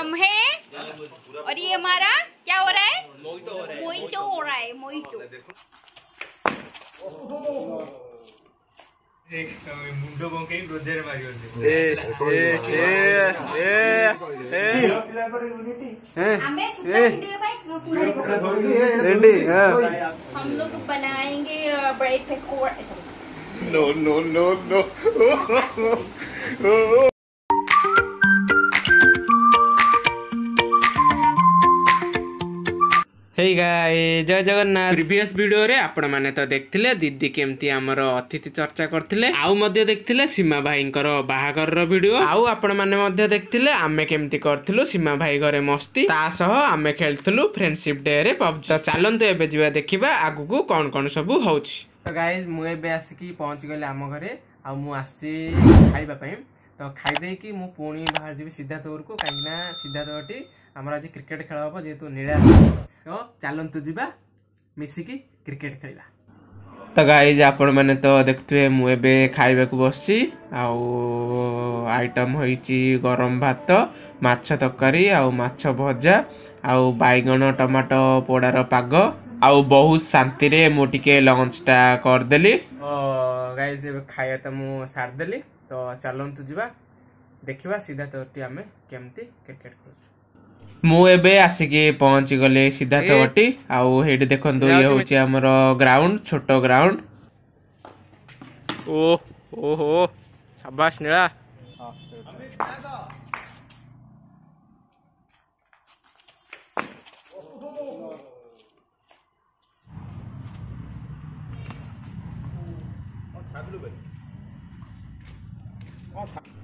हम हैं और ये हमारा क्या हो रहा है? मोइटो हो रहा है। मोइटो मुंडो बंके रोजर मारी हम लोग बनाएंगे bread pakora. No no no no. Hey guys जय जगन्नाथ। प्रीवियस वीडियो रे आपण माने तो देखथिले दीदी केमती हमर अतिथि चर्चा करथिले आउ मध्ये देखथिले सीमा भाईंकर बाहागर रो वीडियो आउ आपण माने मध्ये देखथिले आमे केमती करथिलु सीमा भाई घरे मस्ती ता सह आमे खेलथिलु फ्रेंडशिप डे रे पबजी। चलंतु एबे जिवा देखिबा आगु को कोन कोन सब होउछि। तो गाइस मु एबे आसिकी पहुंच गेले आम घरे आ मु आसी खाइबा पई तो खाई दे कि मु पुणी बाहर जीवी सिद्धार्थ को कहीं सिद्धार्थटी आमर आज क्रिकेट खेल हम जेहेतु नीला तो चलतु जीवा मिसिकी क्रिकेट खेला। तो गाइज आपण मैंने तो देखुए मुझे खाइबा को बसची आइटम होइची गरम भात माछ तरकारी आउ माछ भजा आउ बैगन टमाटो पोड़ार पाग आउ बहुत शांति रे मु टिके लंच टा करदेली। गाइज खाया तो मु सारदेली तो चलतु जीवा देखिबा सिद्धार्थटी आमे केमती क्रिकेट खेलु। मु एबे आसिकी पहुंची गले सिद्धार्थटी आउ हेडी देखंतु ये होची हमर ग्राउंड छोटो ग्राउंड। ओहो शाबाश नीला।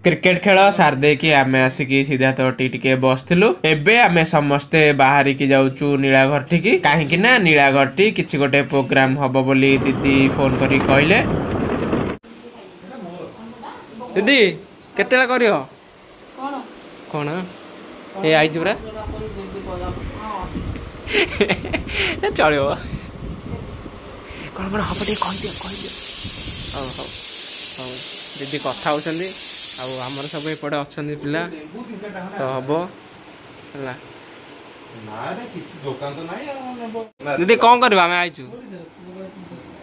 क्रिकेट खेल सारदे कि आमे आसिकी सिद्धार्थटी टिके बसथिलु। एबे आमे समस्ते बाहरी की जाउचु नीलाघर ठिकी काहेकि ना नीलाघर टी किछि गोटे प्रोग्राम हबो बोली दीदी फोन करी कहले। दीदी केतेला करियो कोन कोन ए आइछ बरा चलियो कोन कोन हबो टे कहि दियो हो हो हो दीदी कथा होछंदी आमर सब एपटे अच्छा पिला तो हम दीदी कौन कर आईचु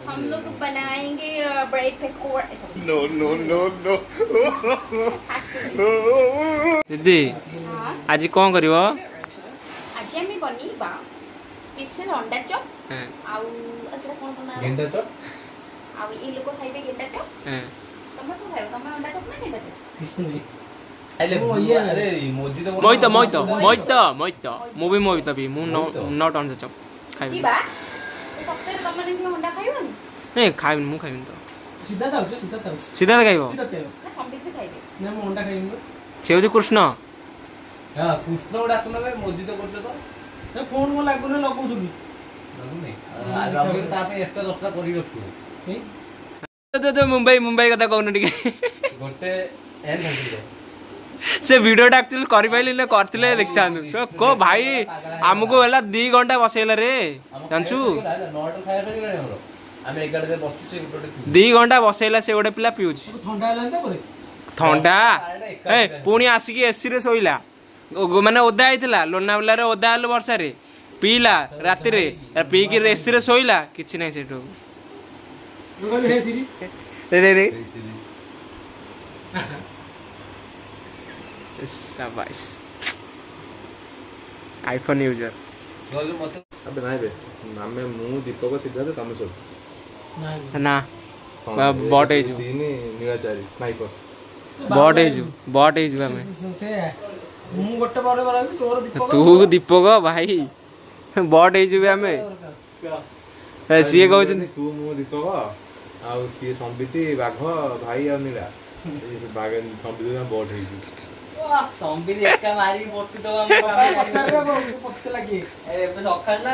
हम लोग बनाएंगे bread pakora. No no no no. दीदी आज कौन कर आज हम बनीबा स्पेशल अंडा चॉप आउ अतरा कोन बना गेंडा चॉप आउ ई लोग खाइबे गेंडा चॉप तमे को खाइबो तमे अंडा चॉप ना गेंडा चॉप किछ नहीं आले ये अरे मोजी तो मोइतो मूवी मोइतो भी मु नॉट अंडा चॉप खाइबे की बा ए सप्ताह तमे नहीं अंडा खाइबो नहीं खाइबो मु खाइबो तो सीधा खाइबो ना संबित खाइबे ना मु अंडा खाइबो छेउजी कृष्ण हां कृष्ण उडा तमे मोजी तो करछो तो ए फोन म लागुने लगौ छु लगु नहीं आ लगु त आपे एक्स्ट्रा 10टा करी रखु तो मुंबई कथा कहून टिके गोटे एन से वीडियो एक्चुअली कर पाइली ने करथिले देखता को भाई हमको होला 2 घंटा बसेला रे जानछु 2 घंटा बसेला से गोटे पिला पिउछ ठंडा ए पुणी आसिकी एसी रे सोइला माने ओदा आइतला लोनावला रे ओदा आलो वर्षा रे पीला राति रे पी की एसी रे सोइला किछि नै सेठो रे शाबाश आईफोन यूजर अबे नाही बे नामे मु दीपक सिद्धार्थ तमे सब ना बॉट है जो तीन नीलाचारी स्नाइपर बॉट है जो हमें से मु गोटे बारे बारे तोर दीपक तू दीपक भाई बॉट है जो हमें सीए कहउछ तू मु दीपक आ सी संबिति बाघ भाई आ नीला ए बाघ संबिति में बॉट है जो संबिति एका मारी मोटी दो हम पछारे पत्ते लागी ए सखल ना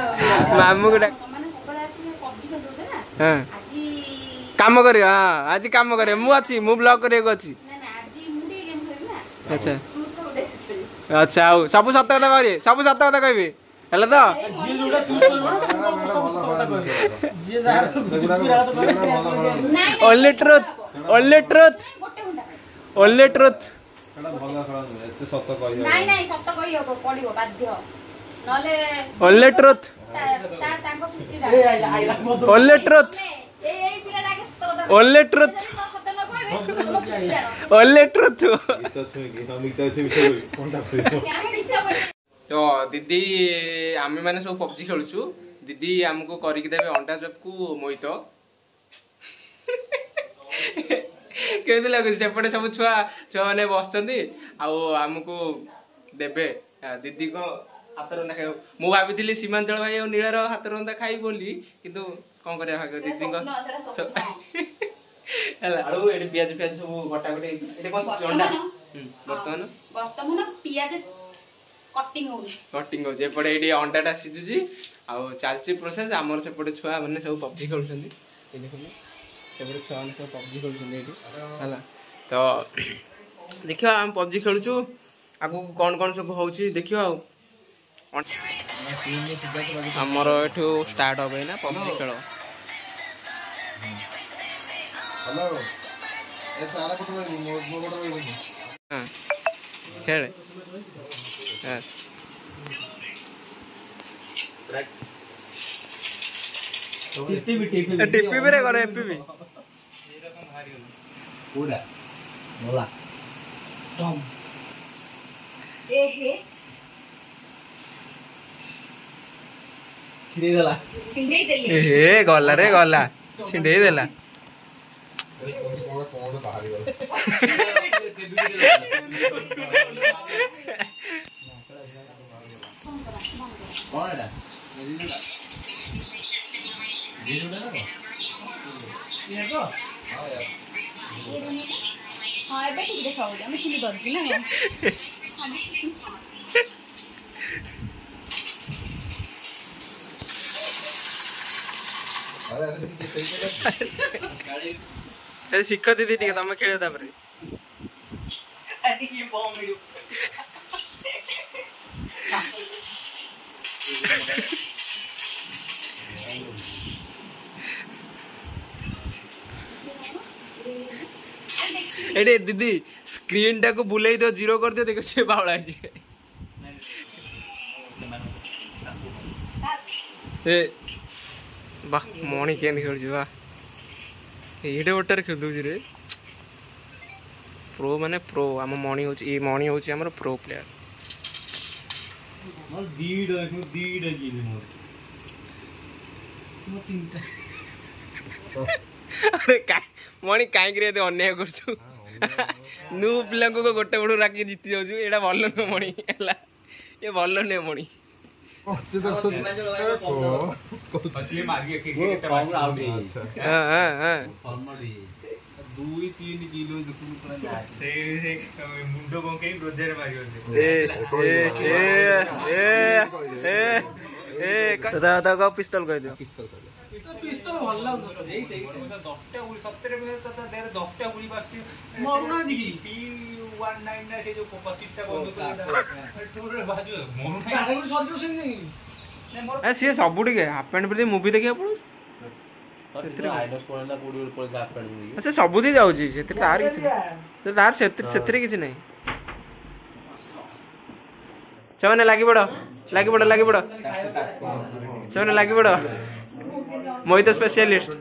मामू को माने सकाळे आसी पबजी खेल दोते ना हां आज काम करियो हां आज काम करियो मु अछि मु ब्लॉग करियो अछि ना ना आज मुडी गेम खेल ना अच्छा अच्छा आउ सब सत्य कथा कहबे सब सत्य कथा कहबे हेला तो जी जोडा चूज करबो सब कथा कहबे जे जा ओनली ट्रुथ ओनली ट्रुथ ଏଟା ଭଲ ଖେଳ ନୁହେଁ ଏତେ ସତ କହିବ ନାଇଁ ନାଇଁ ସତ କହି ହବ ପଡିବ ବାଧ୍ୟ ନହେଲେ ଓନ୍ଲି ଟ୍ରୁଥ ତାଙ୍କ ଛୁଟିଟା ଓନ୍ଲି ଟ୍ରୁଥ ଏଇ ପିଲାଟା ଆଗେ ସତ କଥା ଓନ୍ଲି ଟ୍ରୁଥ ସତ ନ କହିବେ ତମ ଛୁଟିଟା ଓନ୍ଲି ଟ୍ରୁଥ ଗୀତ ଛୁଇଁକି ମିତ ଅଛି ମିଛ କହିବି କୋନଟା କହିବ ଆମେ ଗୀତ ବୋଲୁ ତ ଦିଦି ଆମେ ମାନେ ସବୁ ପବଜି ଖେଳୁଛୁ ଦିଦି ଆମକୁ କରିକି ଦେବେ ଅଣ୍ଡା ଚପକୁ ମୋହିତ କେମିତି ଲାଗୁଛି ସେପଟେ ସବୁ ଛୁଆ ମାନେ ବସିଛନ୍ତି ଆଉ ଆମକୁ ଦେବେ ଦିଦିଙ୍କ ହାତ ରନ୍ଧା ଖାଇବ ମୁଁ ଭାବିଥିଲି ସୀମାଞ୍ଚଳ ଭାଇ ଆଉ ନୀଳାର ହାତ ରନ୍ଧା ଖାଇବି ବୋଲି କିନ୍ତୁ କଣ କରିବା ଭାଗ୍ୟ ଦିଦିଙ୍କ ହେଲା ଆଉ ଏଠି ପିଆଜ ସବୁ କଟାକଟି ହେଇଛି ଏଠି କଣ ଅଣ୍ଡା ବର୍ତ୍ତମାନ ପିଆଜ କଟିଂ ହଉଛି ଏପଟେ ଏଇଠି ଅଣ୍ଡାଟା ସିଝୁଛି ଆଉ ଚାଲିଛି ପ୍ରୋସେସ ଆମର ସେପଟେ ଛୁଆ ମାନେ ସବୁ ପବଜି ଖେଳୁଛନ୍ତି ଦେଖୁଛନ୍ତି ସେପଟେ ଛୁଆ ମାନେ ସବୁ ପବଜି ଖେଳୁଛନ୍ତି ଏଇଠି ହେଲା ତ ଦେଖିବା ଆମେ ପବଜି ଖେଳୁଛୁ ଆଗକୁ କଣ କଣ ସବୁ ହଉଛି ଦେଖିବା ଆଉ ଆମର ଏଠୁ ଷ୍ଟାର୍ଟ ହବ ଏଇନା ପବଜି ଖେଳ ଖେଳେ টিপি বেরে করে এপিবি পুরা মোলা টম এ হে छिड़े देला ए गला रे गला छिंडे देला कौन एटा ये तो हां एबे ठीक देखाउ हम चिली करछु ना अरे शिक्षा दीदी ठीक है तुम खेल तापर अरे ये बॉम्ब वीडियो एडे दीदी स्क्रीन टा को बुलाई दो जीरो कर दियो देखो से बावळा जी ए वाह मणि केन खेल बा एडे ओटर खेल दउ रे प्रो माने प्रो हम मणि होची ए मणि होची हमर प्रो प्लेयर मोर दीड गेली मोर तीनटा अरे काय मणि काई करे दे अन्याय करछु नु पिला को गोटे बडू राखी जीति जाउछु एडा भलो न मणि हला ए भलो ने मणि असली मार के केटा आउट हां हां हां 2-3 किलो दुकुन पूरा से मुंडो बंके रोजर मारियो दादा का पिस्तौल कह दियो पिस्तौल भल्ला सही 10टा गुली 70 में तो 10टा गुली बाकी मरुना दिकी P19 ना से जो 25 टा बंद कर टूर बाजू मरुना आगु सर से नहीं ए सी सबुडी के हाफ पैंट पर मूवी देखिया पड़ो आइडस पड़ला पूरी ऊपर हाफ पैंट में से सबुदी जाउची सेतिर तार किछि से तार सेतिर किछि नहीं चवने लागी पड़ो चवने लागी पड़ो मोहित स्पेशलिस्ट अरे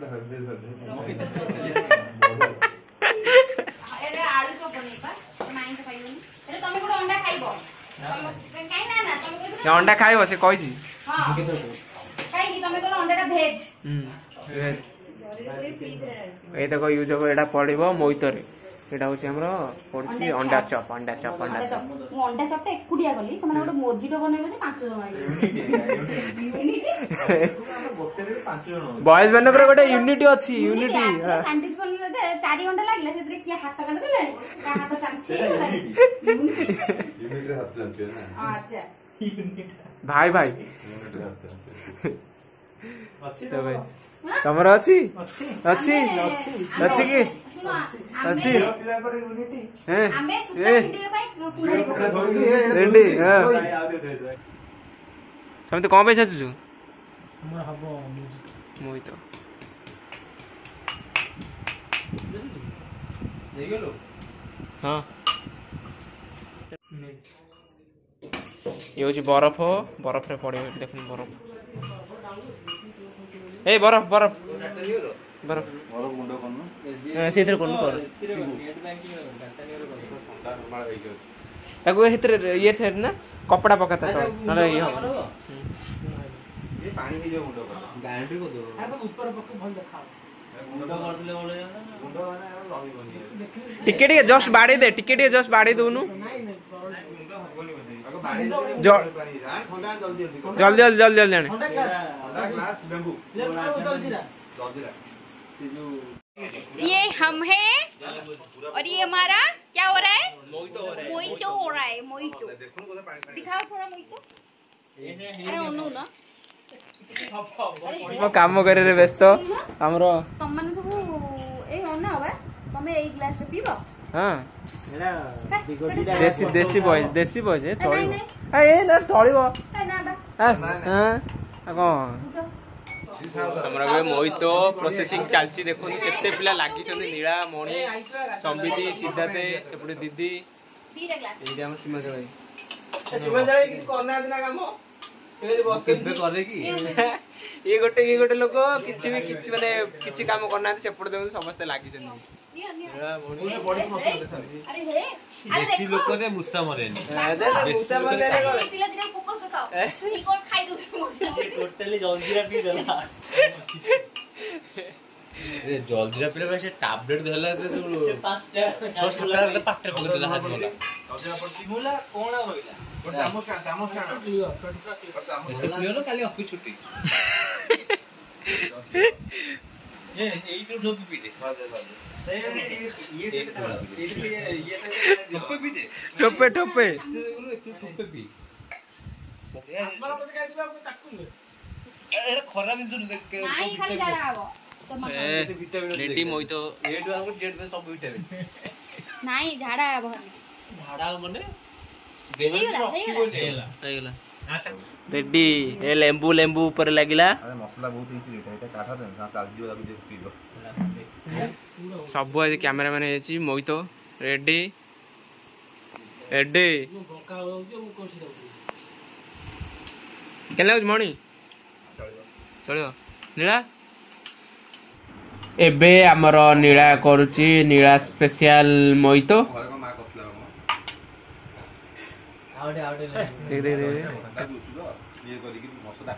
आलू चप बनेबा माइन से खाइबो अरे तमे कोन अंडा खाइबो काई ना तमे अंडा खाइबो से कहिछि हां काई कि तमे कोन अंडाटा भेज ए देखो यूज को एटा पड़िबो मोहित रे एटा होछि हमरो पड़छि अंडा चप मु अंडा चपटा एकुडिया गली समान गोटे मोजिटो बनेबे जे 5 जण आइ बॉयज बनकर गोटे यूनिटी अछि यूनिटी सैंडविच बनले 4 घंटा लागले सेतरे किया हाथ काट देले का हाथ चांची यूनिट रे हाथ चांची ना अच्छा भाई भाई अच्छी तो भाई तमरा अछि अछि अछि की अछि हैं हमें सुता वीडियो भाई कुड़ी रेडी हां हम तो कम पैसा चुचु हमर हबो मोहित देई गेलो हां ये हूँ बरफ बरफ रे पड़े देख बरफ ए बरफ बरफ बरफ से ये से ना कपड़ा पकाता तो ना ये हो ये पानी ही जो मुंडो कर गांडी को दो आ तो ऊपर पक्के भल देखा मुंडो कर दिले बोले मुंडो माने रही बनी टिके टिके जस्ट बाड़ी दे टिके टिके जस्ट बाड़ी दोनु नहीं मुंडो हबोनी बदे अगर बाड़ी दे पानी यार ठंडा जल्दी जल्दी जल्दी जल्दी जल्दी ठंडा ग्लास बेंबू जल्दी से जो ये हम हैं और ये हमारा क्या हो रहा है मोइतो हो रहा है मोइतो दिखाओ थोड़ा मोइतो अरे ओनु ना काम करे रे व्यस्त हमरो तुम माने सब ए ओना होबे तमे एई ग्लास रे पीबो हां एला देसी बॉयज ए चली ए ना चलीबो ना बा हां हां हमरा बे मोहितो प्रोसेसिंग चलची देखो केते पिला लागि छन नीला मणि संबिति सिद्धाते सेपटे दीदी दीटा ग्लास एडी हम सीमा जळे किछ करना दिना काम एली बस के करे की ये गोटे लोक किछि भी किछि माने किछि काम करना सेपटे देखो समस्त लागि छन नीला मणि बॉडी मसल देखा अरे हे देसी लोक रे मुसा मरेनी मुसा मरे अरे पिला दिना फोकस दिखाओ ई कोन खाई दउ टोटली जलजीरा पी देला ए जलजीरा पीले से टैबलेट देला ते सब 5टा 6टा पात्र पक देला हाथ वाला जलजीरा पड़ती होला कोना होइला चामच लियो काली ऑफिस छुट्टी ए एई तो ठोपी पी दे ठोपे ठोपे पी खरा जिन नहीं खाली झाड़ा आबो लेटी मोइतो सब विटामिन नहीं झाड़ा आबो झाड़ा माने रेडी ए लेंबू ऊपर लागिला अरे मसला बहुत हिची एटा काठा दे सा काल जीव लागि पीबो सब आज कैमरा मैन है मोहितो रेडी रेडी केला मणि चलो नीला एबे हमर नीला करूची नीला स्पेशल मोहितो देख देख देख ये करी कि मसला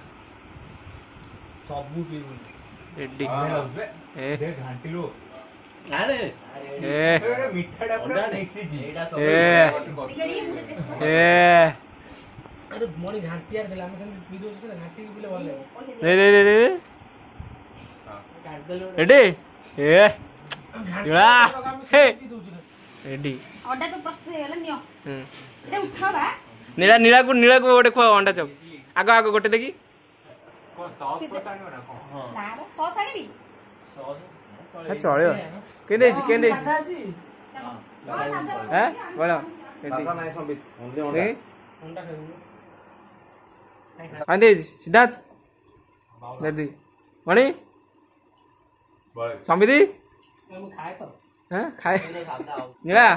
सब रेडी ए घांटी लो अरे ए मिठाटा पूरा नेसी जी एटा सब ए अरे मोनी घांटी यार देला हम पी दो से घांटी के पीले भल रे रे रे रे रेडी ए नीला हे रेडी अंडा चप प्रस्तुत हेला नियो एटा उठाबा नीला को गोटे खुआ अंडा चप आगो गोटे देखी सॉस ना सॉस आनी भी चलो केंदे हैं बोलो दादा नाही संबित ओनली ओंडा आंदे सिद्धार्थ दादी मणि संबिति हैं खाए नीला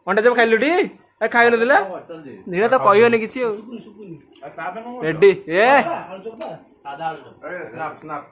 अंडा जब खाइलु टी खाइ न दिला नीला तो कहियोनी किछि रेडी ए स्नैप